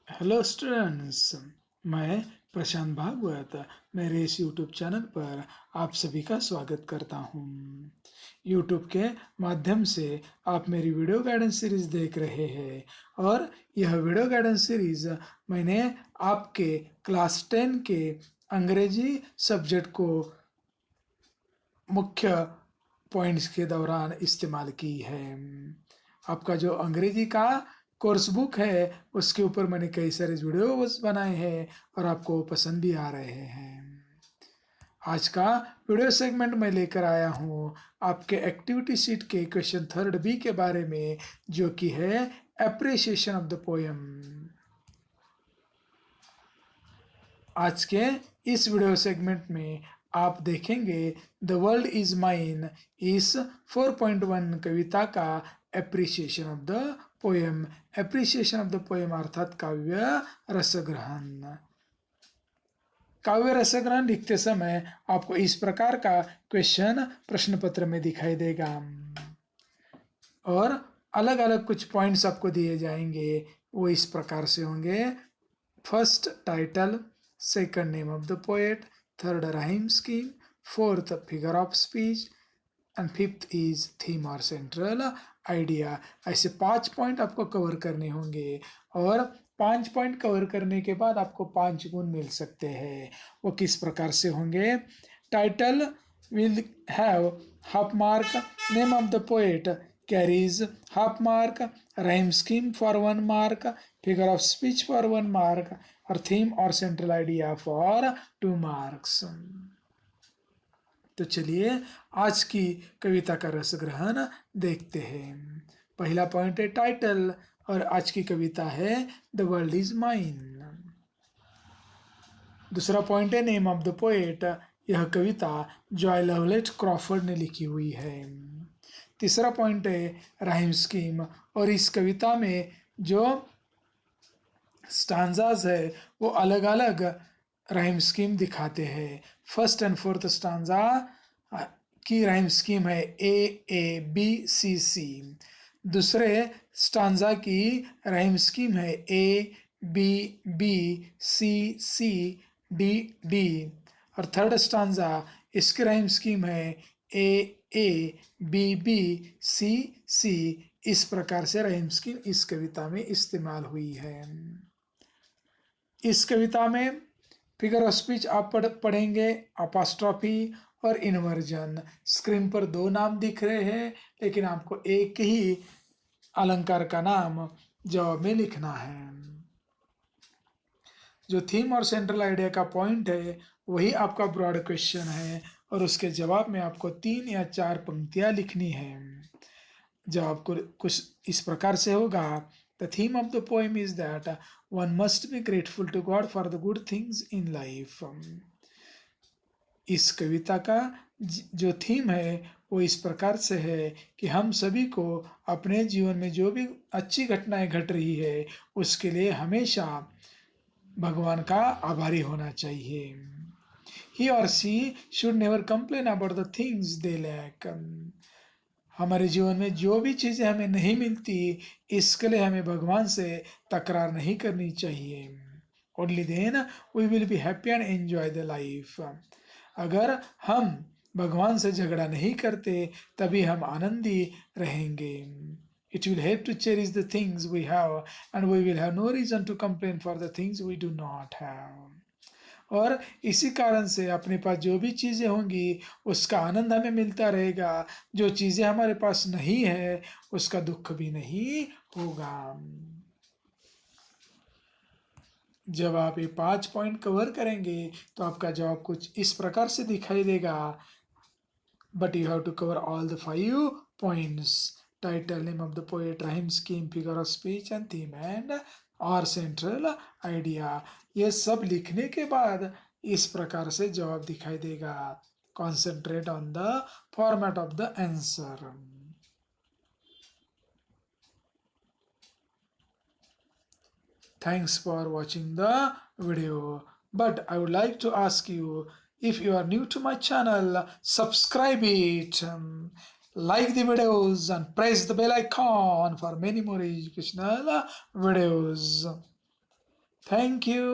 Hello students, मैं प्रशांत भागवत मेरे इस यूट्यूब चैनल पर आप सभी का स्वागत करता हूँ। यूट्यूब के माध्यम से आप मेरी वीडियो गाइडेंस सीरीज देख रहे हैं और यह वीडियो गाइडेंस सीरीज मैंने आपके क्लास 10 के अंग्रेजी सब्जेक्ट को मुख्य पॉइंट्स के दौरान इस्तेमाल की है। आपका जो अंग्रेजी का कोर्स बुक है उसके ऊपर मैंने कई सारे वीडियोस बनाए हैं और आपको पसंद भी आ रहे हैं। आज का वीडियो सेगमेंट मैं लेकर आया हूँ आपके एक्टिविटी शीट के क्वेश्चन 3rd बी के बारे में, जो कि है एप्रिसिएशन ऑफ द पोएम। आज के इस वीडियो सेगमेंट में आप देखेंगे द वर्ल्ड इज माइन इस 4.1 कविता का appreciation of the poem. Appreciation of the poem अर्थात काव्य रसग्रहण। काव्य रसग्रहण लिखते समय आपको इस प्रकार का क्वेश्चन प्रश्न पत्र में दिखाई देगा और अलग अलग कुछ पॉइंट्स आपको दिए जाएंगे। वो इस प्रकार से होंगे: first title, second name of the poet, third rhyme scheme, fourth figure of speech and fifth is theme और सेंट्रल आइडिया। ऐसे 5 पॉइंट आपको कवर करने होंगे और 5 पॉइंट कवर करने के बाद आपको 5 गुण मिल सकते हैं। वो किस प्रकार से होंगे: title will have half mark, name of the poet carries half mark, rhyme scheme for 1 mark, figure of speech for 1 mark और theme और central idea for 2 marks। तो चलिए आज की कविता का रस ग्रहण देखते हैं। पहला पॉइंट है टाइटल और आज की कविता है द वर्ल्ड इज माइन। दूसरा पॉइंट है नेम ऑफ द पोएट। यह कविता जॉय लवलेट क्रॉफर्ड ने लिखी हुई है। तीसरा पॉइंट है राइम स्कीम और इस कविता में जो स्टांजाज है वो अलग अलग राइम स्कीम दिखाते हैं। फर्स्ट एंड फोर्थ स्टांजा की राइम स्कीम है ए बी सी सी। दूसरे स्टांजा की राइम स्कीम है A B B C C D D और थर्ड स्टांजा इसकी राइम स्कीम है ए बी बी सी सी। इस प्रकार से राइम स्कीम इस कविता में इस्तेमाल हुई है। इस कविता में फिगर ऑफ स्पीच आप पढ़ेंगे अपोस्ट्रोफी और इन्वर्जन। स्क्रीन पर 2 नाम दिख रहे हैं लेकिन आपको एक ही अलंकार का नाम जवाब में लिखना है। जो थीम और सेंट्रल आइडिया का पॉइंट है वही आपका ब्रॉड क्वेश्चन है और उसके जवाब में आपको 3 या 4 पंक्तियां लिखनी है। जवाब कुछ इस प्रकार से होगा: the theme of the poem is that one must be grateful to God for the good things in life. इस कविता का जो थीम है वो इस प्रकार से है कि हम सभी को अपने जीवन में जो भी अच्छी घटनाएं घट रही है उसके लिए हमेशा भगवान का आभारी होना चाहिए। He or she should never complain about the things they lack। हमारे जीवन में जो भी चीजें हमें नहीं मिलती इसके लिए हमें भगवान से तकरार नहीं करनी चाहिए। Only then we will be happy and enjoy the life। अगर हम भगवान से झगड़ा नहीं करते तभी हम आनंदी रहेंगे। It will help to cherish the things we have and we will have no reason to complain for the things we do not have। और इसी कारण से अपने पास जो भी चीज़ें होंगी उसका आनंद हमें मिलता रहेगा। जो चीज़ें हमारे पास नहीं है उसका दुख भी नहीं होगा। जब आप ये 5 पॉइंट कवर करेंगे तो आपका जवाब कुछ इस प्रकार से दिखाई देगा। But you have to cover all the 5 points: title, name of the poet, rhyme scheme, figure of speech and theme and और सेंट्रल आइडिया। ये सब लिखने के बाद इस प्रकार से जवाब दिखाई देगा। Concentrate on the format of the answer. Thanks for watching the video, but I would like to ask you, if you are new to my channel, subscribe it, like the videos and press the bell icon for many more educational videos. Thank you.